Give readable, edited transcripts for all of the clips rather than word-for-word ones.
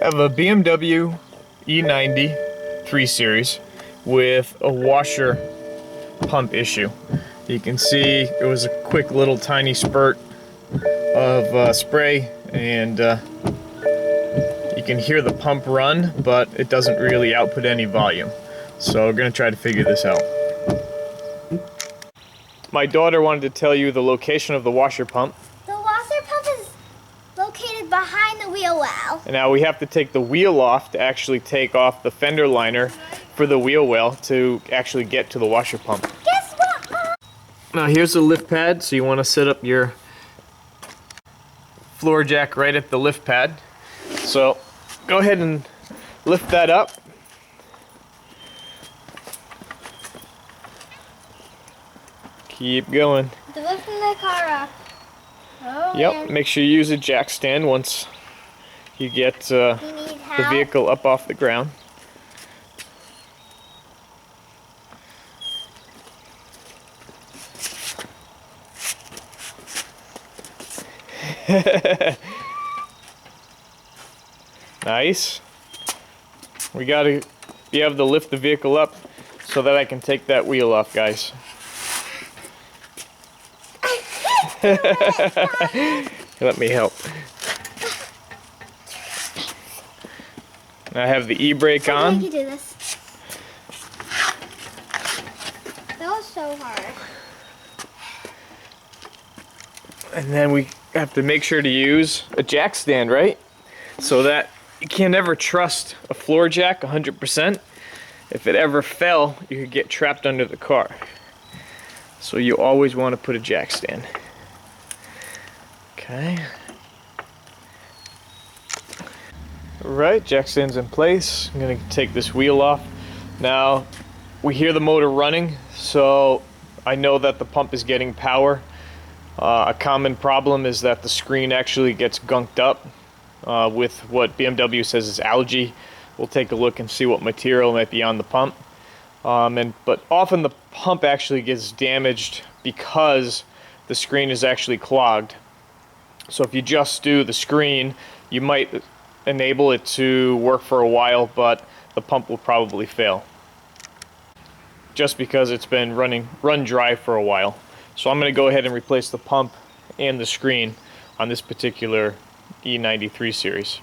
have a BMW E90 3 Series with a washer pump issue. You can see it was a quick little tiny spurt of spray, and you can hear the pump run, but it doesn't really output any volume. So we're going to try to figure this out. My daughter wanted to tell you the location of the washer pump. The washer pump is located behind the wheel well. And now we have to take the wheel off to actually take off the fender liner for the wheel well to actually get to the washer pump. Guess what? Now here's the lift pad, so you want to set up your floor jack right at the lift pad. So go ahead and lift that up. Keep going. Lifting the car up. Oh, yep, man. make sure you use a jack stand once you get the vehicle up off the ground. Nice. We gotta be able to lift the vehicle up so that I can take that wheel off, guys. Let me help. I have the e-brake on. You do this. That was so hard. And then we have to make sure to use a jack stand, right? So that you can never trust a floor jack 100%. If it ever fell, you could get trapped under the car. So you always want to put a jack stand. Okay. Alright, jack stand's in place. I'm going to take this wheel off. Now, we hear the motor running, so I know that the pump is getting power. A common problem is that the screen actually gets gunked up with what BMW says is algae. We'll take a look and see what material might be on the pump. But often the pump actually gets damaged because the screen is actually clogged. So if you just do the screen, you might enable it to work for a while, but the pump will probably fail just because it's been run dry for a while. So I'm going to go ahead and replace the pump and the screen on this particular E93 series.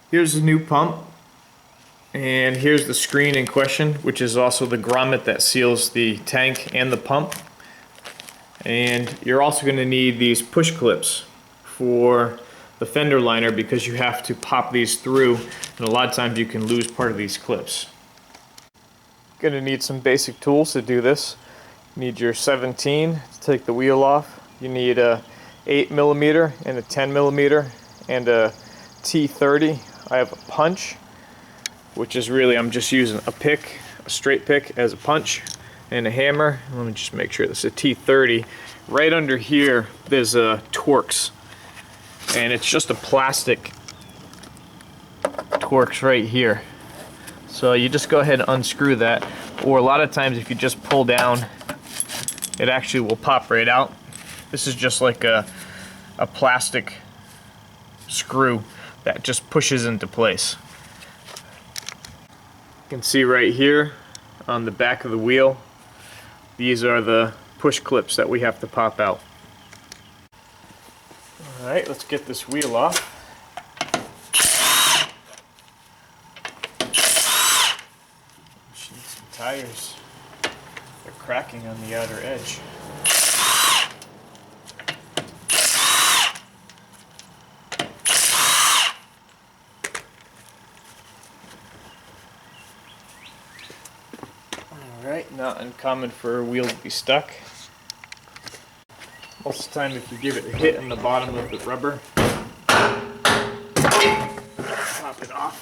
Here's the new pump, and here's the screen in question, which is also the grommet that seals the tank and the pump. And you're also going to need these push clips for the fender liner because you have to pop these through, and a lot of times you can lose part of these clips. Going to need some basic tools to do this. You need your 17 to take the wheel off. You need a 8mm and a 10mm and a T30. I have a punch, which is really, I'm just using a pick, a straight pick as a punch, and a hammer. Let me just make sure this is a T30. Right under here there's a Torx, and it's just a plastic Torx right here. So you just go ahead and unscrew that, or a lot of times if you just pull down, it actually will pop right out. This is just like a plastic screw that just pushes into place. You can see right here on the back of the wheel, these are the push clips that we have to pop out. Alright, let's get this wheel off. She needs some tires. They're cracking on the outer edge. Alright, not uncommon for a wheel to be stuck. Most of the time if you give it a hit on the bottom of the rubber, pop it off.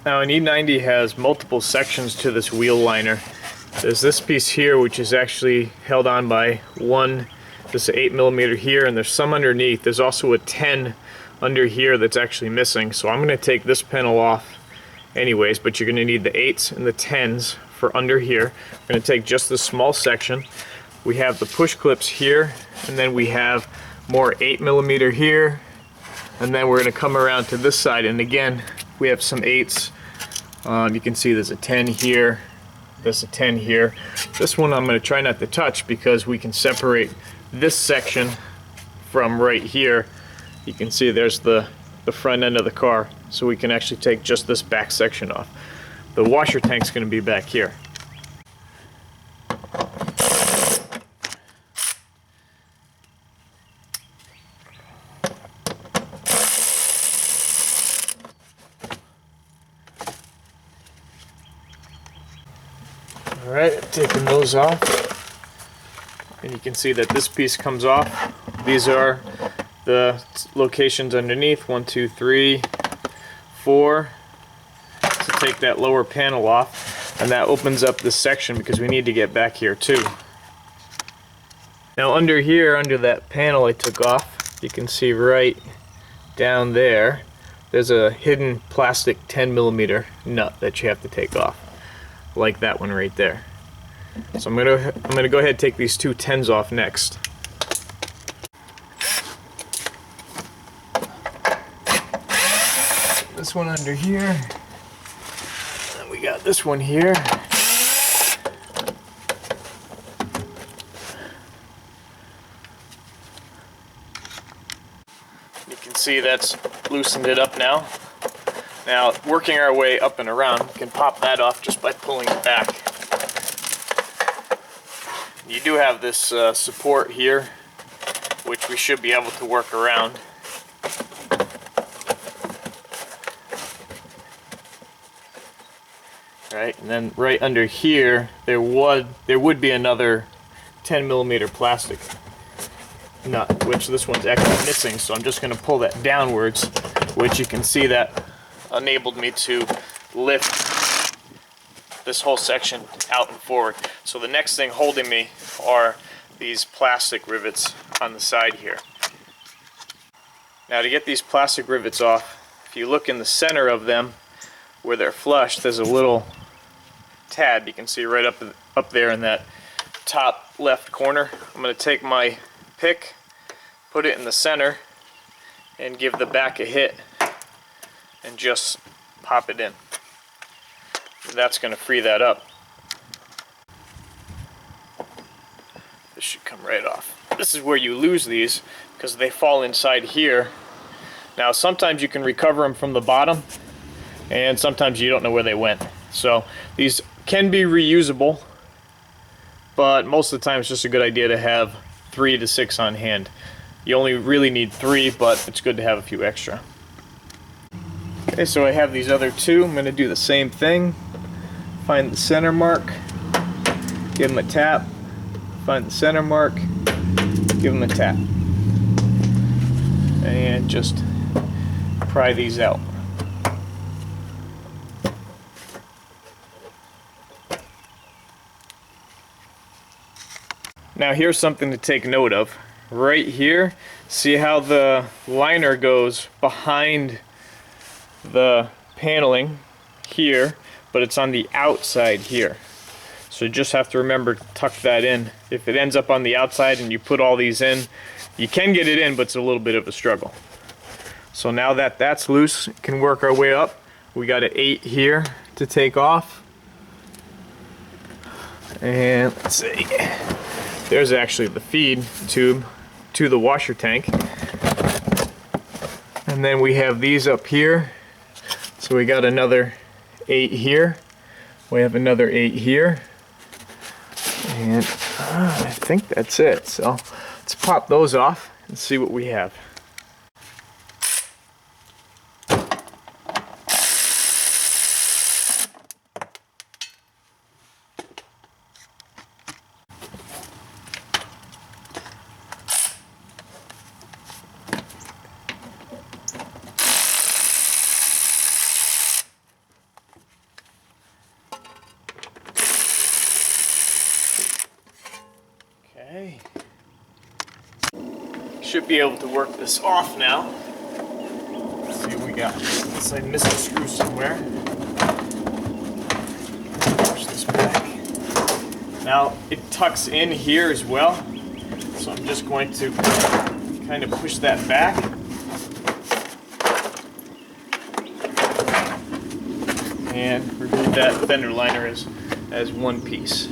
Now an E90 has multiple sections to this wheel liner. There's this piece here which is actually held on by one, this 8mm here, and there's some underneath. There's also a 10 under here that's actually missing, so I'm going to take this panel off anyways, but you're going to need the 8s and the 10s for under here. We're going to take just this small section. We have the push clips here, and then we have more 8mm here, and then we're going to come around to this side, and again we have some 8s. You can see there's a 10 here, there's a 10 here. This one I'm going to try not to touch because we can separate this section from right here. You can see there's the front end of the car, so we can actually take just this back section off. The washer tank's going to be back here. Alright, taking those off, and you can see that this piece comes off. These are the locations underneath, 1, 2, 3, 4, to take that lower panel off, and that opens up this section because we need to get back here too. Now under here, under that panel I took off, you can see right down there, there's a hidden plastic 10mm nut that you have to take off, like that one right there. So I'm gonna go ahead and take these two 10s off next. This one under here, and we got this one here. You can see that's loosened it up now. Now, working our way up and around, we can pop that off just by pulling it back. You do have this support here, which we should be able to work around. Right, and then right under here, there would be another 10mm plastic nut, which this one's actually missing. So I'm just going to pull that downwards, which you can see that enabled me to lift this whole section out and forward. So the next thing holding me are these plastic rivets on the side here. Now to get these plastic rivets off, if you look in the center of them where they're flush, there's a little tab you can see right up there in that top left corner. I'm going to take my pick, put it in the center, and give the back a hit and just pop it in. That's going to free that up. This should come right off. This is where you lose these because they fall inside here. Now sometimes you can recover them from the bottom, and sometimes you don't know where they went. So these can be reusable, but most of the time it's just a good idea to have 3 to 6 on hand. You only really need 3, but it's good to have a few extra. Okay, so I have these other 2. I'm going to do the same thing. Find the center mark, give them a tap, find the center mark, give them a tap, and just pry these out. Now here's something to take note of. Right here, see how the liner goes behind the paneling here, but it's on the outside here. So you just have to remember to tuck that in. If it ends up on the outside and you put all these in, you can get it in, but it's a little bit of a struggle. So now that that's loose, we can work our way up. We got an 8 here to take off. And let's see, there's actually the feed tube to the washer tank. And then we have these up here. So we got another 8 here. We have another 8 here. And I think that's it. So let's pop those off and see what we have. Okay. Should be able to work this off now. Let's see what we got. Unless I missed a screw somewhere. Push this back. Now it tucks in here as well, so I'm just going to kind of push that back. And remove that fender liner as one piece.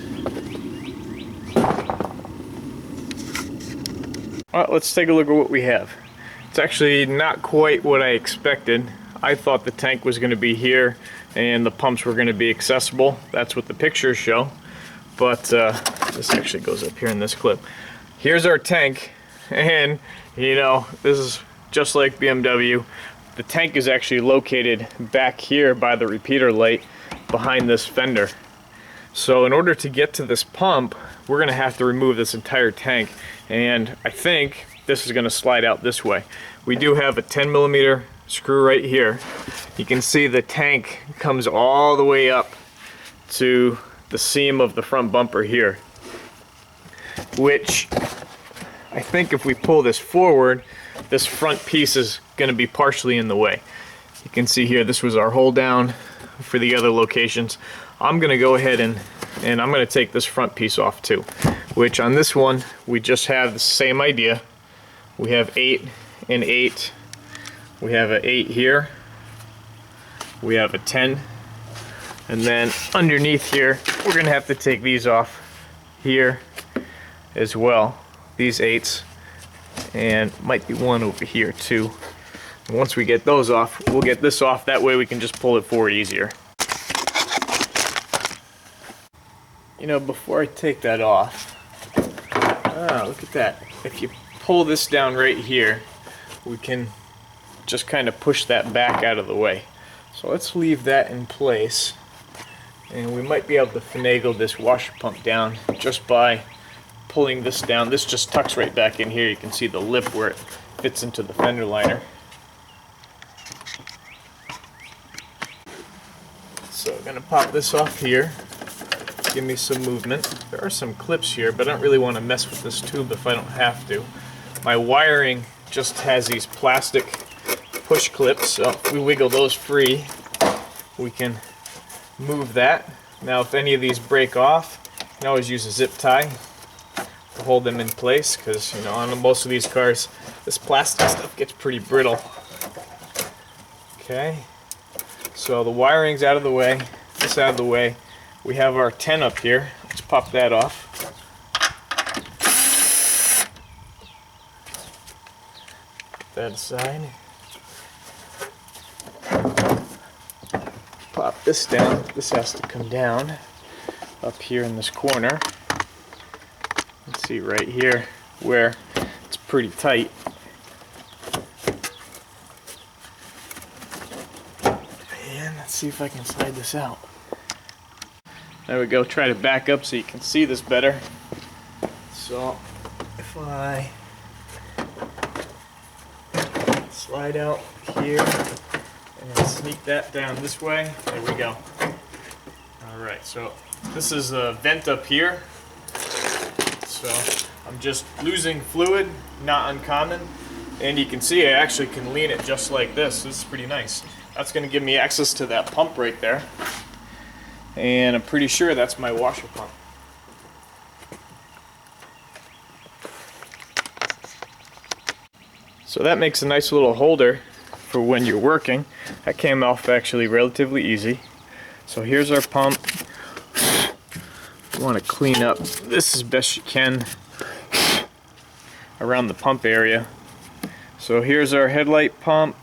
Well, let's take a look at what we have. It's actually not quite what I expected. I thought the tank was going to be here and the pumps were going to be accessible. That's what the pictures show. But this actually goes up here in this clip. Here's our tank, and you know, this is just like BMW. The tank is actually located back here by the repeater light behind this fender. So in order to get to this pump, we're going to have to remove this entire tank, and I think this is going to slide out this way. We do have a 10mm screw right here. You can see the tank comes all the way up to the seam of the front bumper here, which I think if we pull this forward, this front piece is going to be partially in the way. You can see here, this was our hold down for the other locations. I'm going to go ahead and I'm going to take this front piece off too, which on this one, we just have the same idea. We have 8 and 8. We have an 8 here. We have a 10. And then underneath here, we're going to have to take these off here as well. These 8s. And might be one over here too. And once we get those off, we'll get this off. That way we can just pull it forward easier. You know, before I take that off, look at that. If you pull this down right here, we can just kind of push that back out of the way. So let's leave that in place. And we might be able to finagle this washer pump down just by pulling this down. This just tucks right back in here. You can see the lip where it fits into the fender liner. So I'm going to pop this off here. Give me some movement. There are some clips here, but I don't really want to mess with this tube if I don't have to. My wiring just has these plastic push clips, so if we wiggle those free, we can move that. Now if any of these break off, you can always use a zip tie to hold them in place, because you know, on most of these cars, this plastic stuff gets pretty brittle. Okay, so the wiring's out of the way, this out of the way. We have our 10 up here. Let's pop that off. Put that aside. Pop this down. This has to come down up here in this corner. Let's see right here where it's pretty tight. And let's see if I can slide this out. There we go. Try to back up so you can see this better. So if I slide out here and sneak that down this way, there we go. Alright, so this is a vent up here. So I'm just losing fluid, not uncommon. And you can see I actually can lean it just like this. This is pretty nice. That's going to give me access to that pump right there. And I'm pretty sure that's my washer pump. So that makes a nice little holder for when you're working. That came off actually relatively easy. So here's our pump. You want to clean up this as best you can around the pump area. So here's our headlight pump.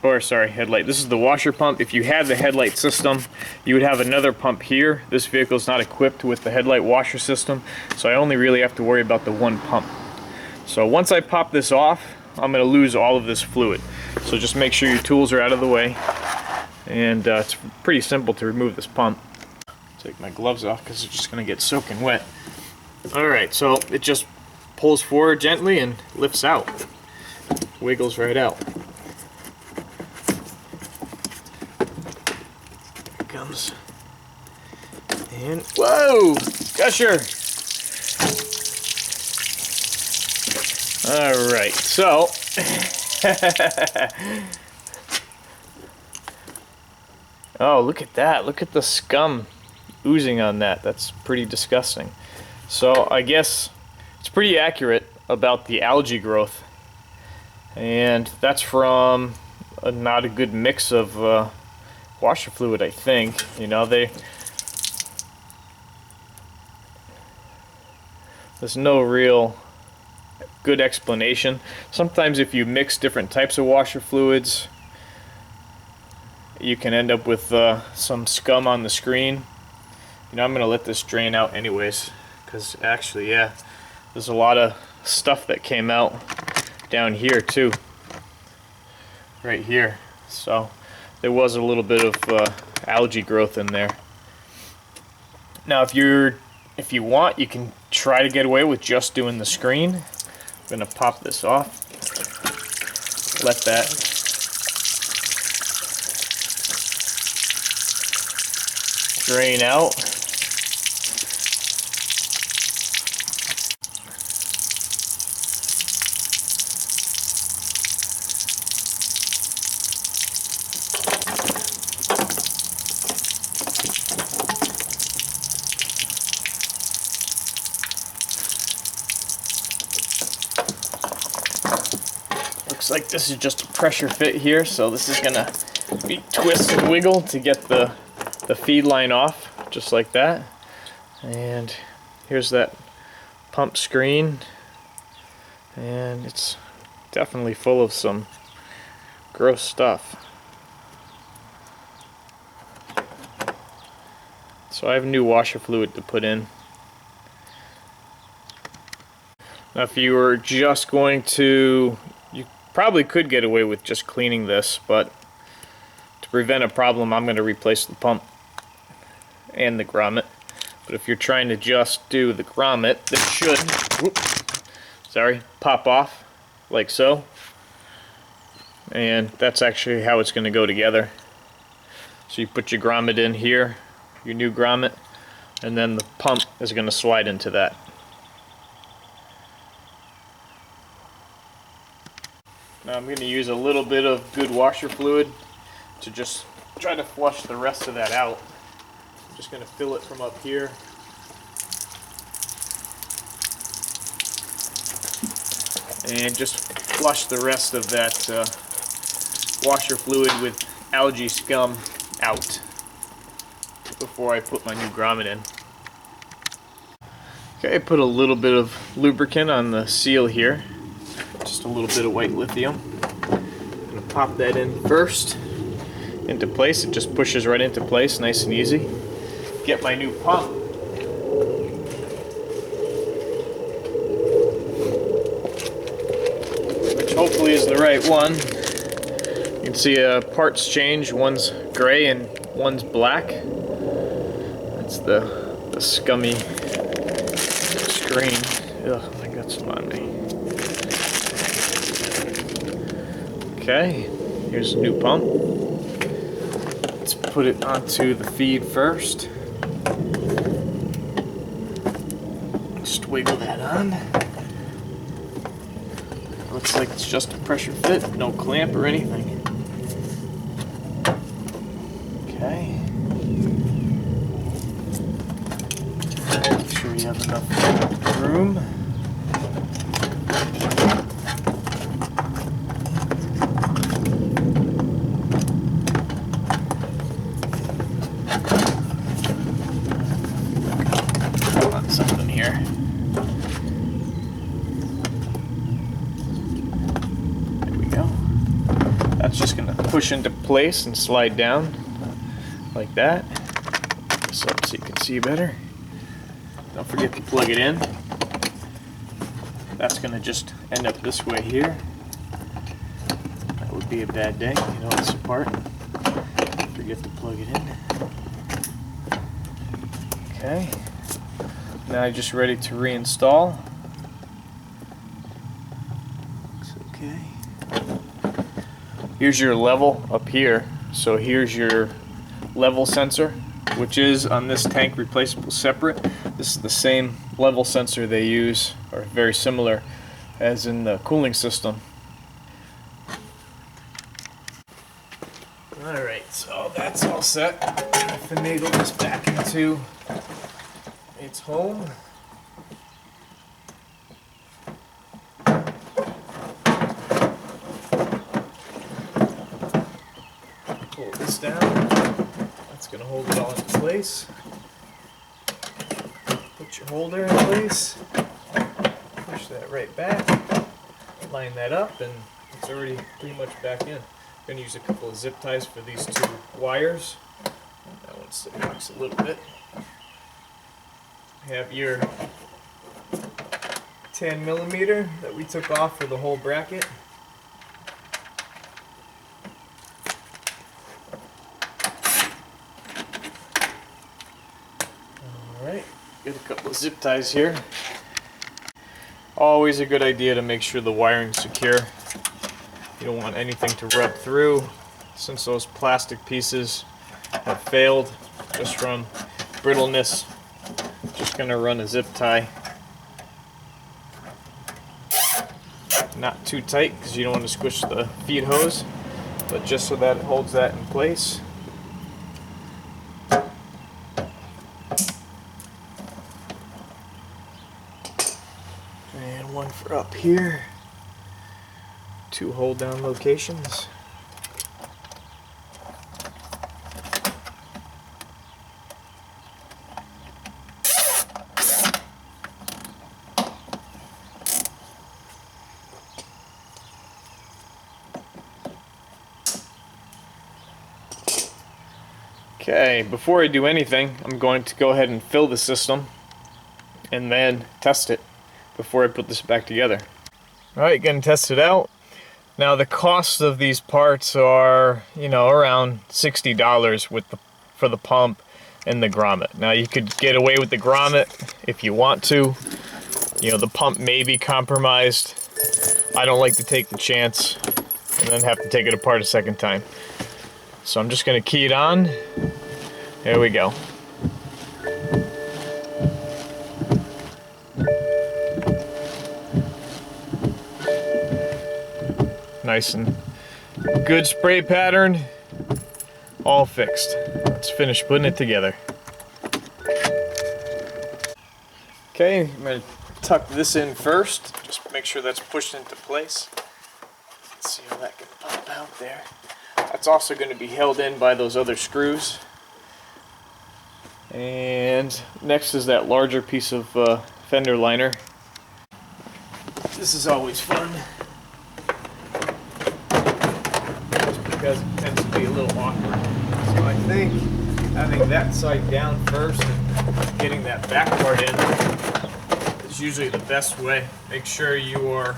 Or sorry, headlight. This is the washer pump. If you had the headlight system, you would have another pump here. This vehicle is not equipped with the headlight washer system, so I only really have to worry about the one pump. So once I pop this off, I'm going to lose all of this fluid. So just make sure your tools are out of the way, and it's pretty simple to remove this pump. Take my gloves off because it's just going to get soaking wet. Alright, so it just pulls forward gently and lifts out. Wiggles right out. Comes and whoa, gusher. All right, so oh, look at that. Look at the scum oozing on that. That's pretty disgusting. So I guess it's pretty accurate about the algae growth, and that's from not a good mix of washer fluid, I think. You know, there's no real good explanation. Sometimes if you mix different types of washer fluids, you can end up with some scum on the screen. You know, I'm gonna let this drain out anyways, because actually, yeah, there's a lot of stuff that came out down here too, right here. So there was a little bit of algae growth in there. Now if you want, you can try to get away with just doing the screen. I'm gonna pop this off, let that drain out. Looks like this is just a pressure fit here, so this is gonna be twist and wiggle to get the feed line off, just like that. And here's that pump screen, and it's definitely full of some gross stuff. So I have new washer fluid to put in. Now if you were just going to, you probably could get away with just cleaning this, but to prevent a problem, I'm going to replace the pump and the grommet. But if you're trying to just do the grommet, this should, pop off like so. And that's actually how it's going to go together. So you put your grommet in here, your new grommet, and then the pump is going to slide into that. Now I'm going to use a little bit of good washer fluid to just try to flush the rest of that out. I'm just going to fill it from up here. And just flush the rest of that washer fluid with algae scum out before I put my new grommet in. Okay, I put a little bit of lubricant on the seal here. Just a little bit of white lithium. I'm going to pop that in first into place. It just pushes right into place, nice and easy. Get my new pump. Which hopefully is the right one. You can see parts change. One's gray and one's black. That's the scummy screen. Ugh, I got some on me. Okay, here's a new pump. Let's put it onto the feed first. Just wiggle that on. Looks like it's just a pressure fit, no clamp or anything. Okay. Make sure you have enough room. Something here. There we go. That's just going to push into place and slide down like that. Put this up so you can see better. Don't forget to plug it in. That's going to just end up this way here. That would be a bad day, you know, it's apart. Forget to plug it in. Okay. Now I'm just ready to reinstall. Looks okay. Here's your level up here. So here's your level sensor, which is on this tank replaceable separate. This is the same level sensor they use, or very similar, as in the cooling system. Alright, so that's all set. Finagle this back into its home. Pull this down. That's going to hold it all in place. Put your holder in place. Push that right back. Line that up, and it's already pretty much back in. I'm going to use a couple of zip ties for these two wires. That one still rocks a little bit. Have your 10mm that we took off for the whole bracket. Alright, get a couple of zip ties here. Always a good idea to make sure the wiring's secure. You don't want anything to rub through, since those plastic pieces have failed just from brittleness. Just going to run a zip tie. Not too tight because you don't want to squish the feed hose, but just so that it holds that in place. And one for up here. 2 hold down locations. Okay, before I do anything, I'm going to go ahead and fill the system and then test it before I put this back together. Alright, getting tested out. Now the cost of these parts are, around $60 for the pump and the grommet. Now you could get away with the grommet if you want to. The pump may be compromised. I don't like to take the chance and then have to take it apart a second time. So I'm just going to key it on. There we go. Nice and good spray pattern. All fixed. Let's finish putting it together. Okay, I'm going to tuck this in first. Just make sure that's pushed into place. Let's see how that can pop out there. That's also going to be held in by those other screws. And next is that larger piece of fender liner. This is always fun, just because it tends to be a little awkward. So I think having that side down first and getting that back part in is usually the best way. Make sure you are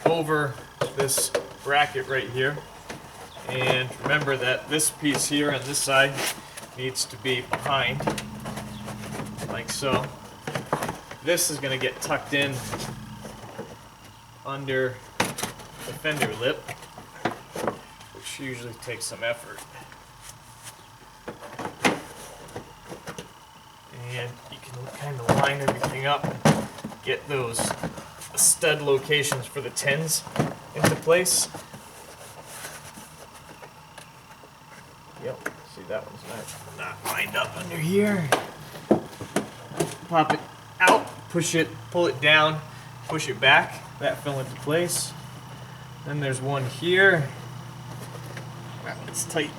over this bracket right here, and remember that this piece here on this side needs to be behind, like so. This is going to get tucked in under the fender lip, which usually takes some effort. And you can kind of line everything up, get those stud locations for the 10s into place. Yep, see that one's not lined up under here. Pop it out, push it, pull it down, push it back. That fell into place. Then there's one here. That one's tight.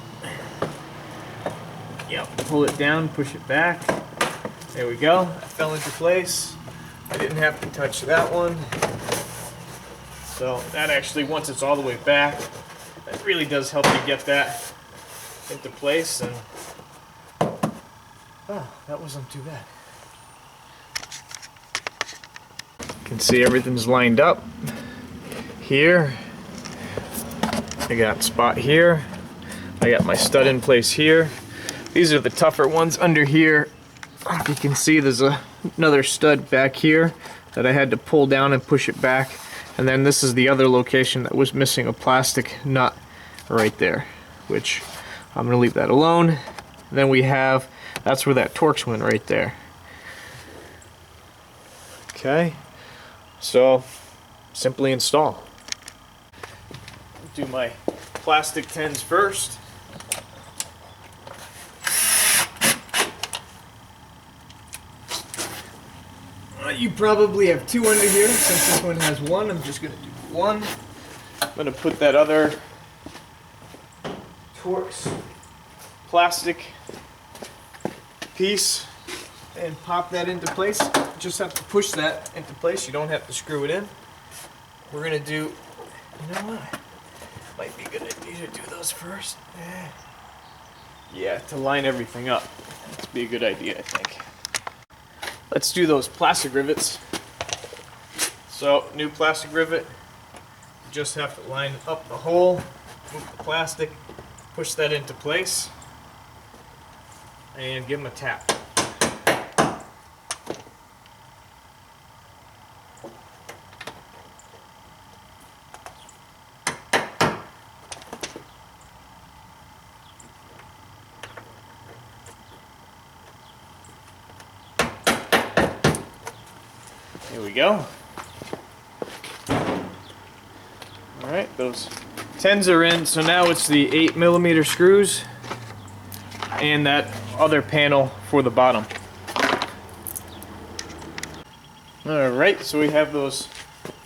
Yep, pull it down, push it back. There we go, that fell into place. I didn't have to touch that one. So that actually, once it's all the way back, that really does help you get that into place. And oh, that wasn't too bad. You can see everything's lined up here. I got a spot here. I got my stud in place here. These are the tougher ones under here. If you can see, there's another stud back here that I had to pull down and push it back. And then this is the other location that was missing a plastic nut right there, which I'm going to leave that alone. And then we have, that's where that Torx went right there. Okay, so simply install. Do my plastic tins first. You probably have two under here. Since this one has one, I'm just going to do one. I'm going to put that other Torx plastic piece and pop that into place. Just have to push that into place. You don't have to screw it in. We're going to do, you know what? Might be a good idea to do those first. Yeah, to line everything up. That'd be a good idea, I think. Let's do those plastic rivets. So, new plastic rivet. You just have to line up the hole, move the plastic, push that into place, and give them a tap. Here we go. Alright, those 10s are in, so now it's the 8mm screws and that other panel for the bottom. Alright, so we have those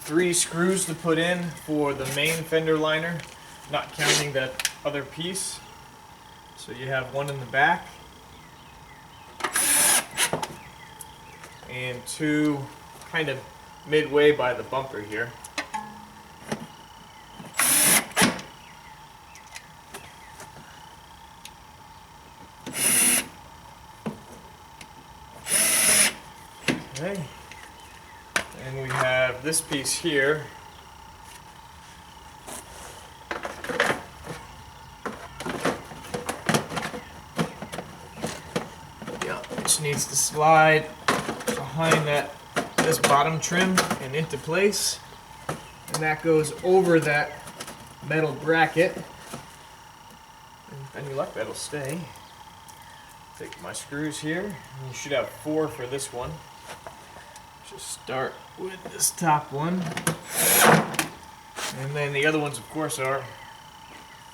3 screws to put in for the main fender liner, not counting that other piece. So you have one in the back and 2 kind of midway by the bumper here. Okay. And we have this piece here. Yeah, which needs to slide behind this bottom trim and into place, and that goes over that metal bracket, and with any luck that'll stay. Take my screws here, and you should have 4 for this one. Just start with this top one, and then the other ones of course are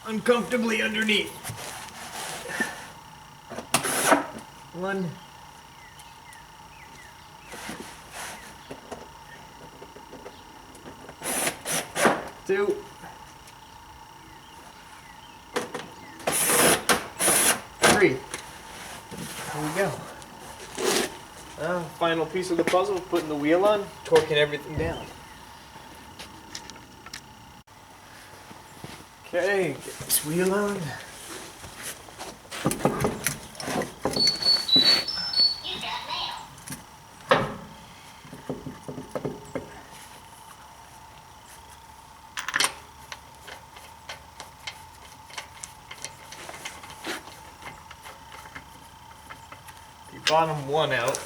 uncomfortably underneath. 1, 2, 3. There we go. Final piece of the puzzle, putting the wheel on, torquing everything down. Okay, get this wheel on. Bottom one out,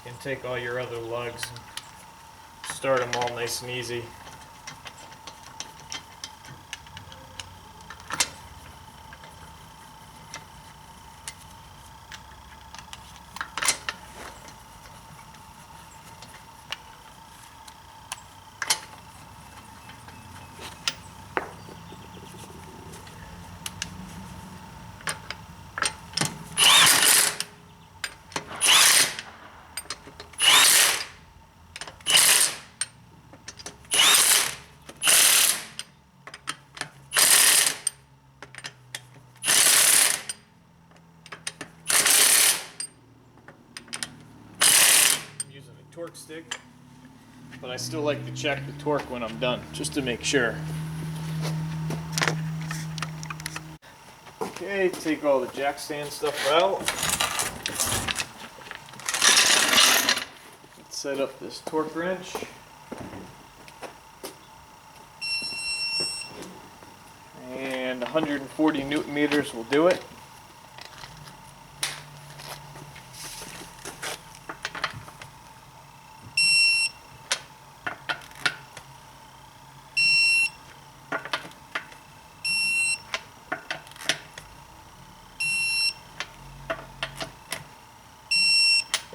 you can take all your other lugs and start them all nice and easy. Torque stick, but I still like to check the torque when I'm done, just to make sure. Okay, take all the jack stand stuff out. Let's set up this torque wrench. And 140 Newton meters will do it.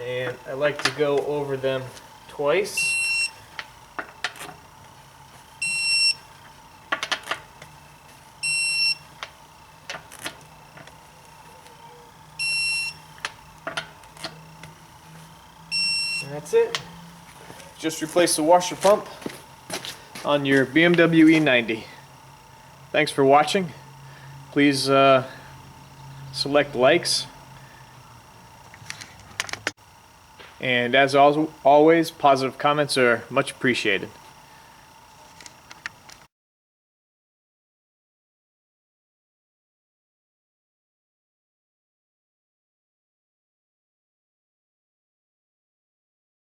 And I like to go over them twice. And that's it. Just replace the washer pump on your BMW E90. Thanks for watching. Please select likes. And as always, positive comments are much appreciated.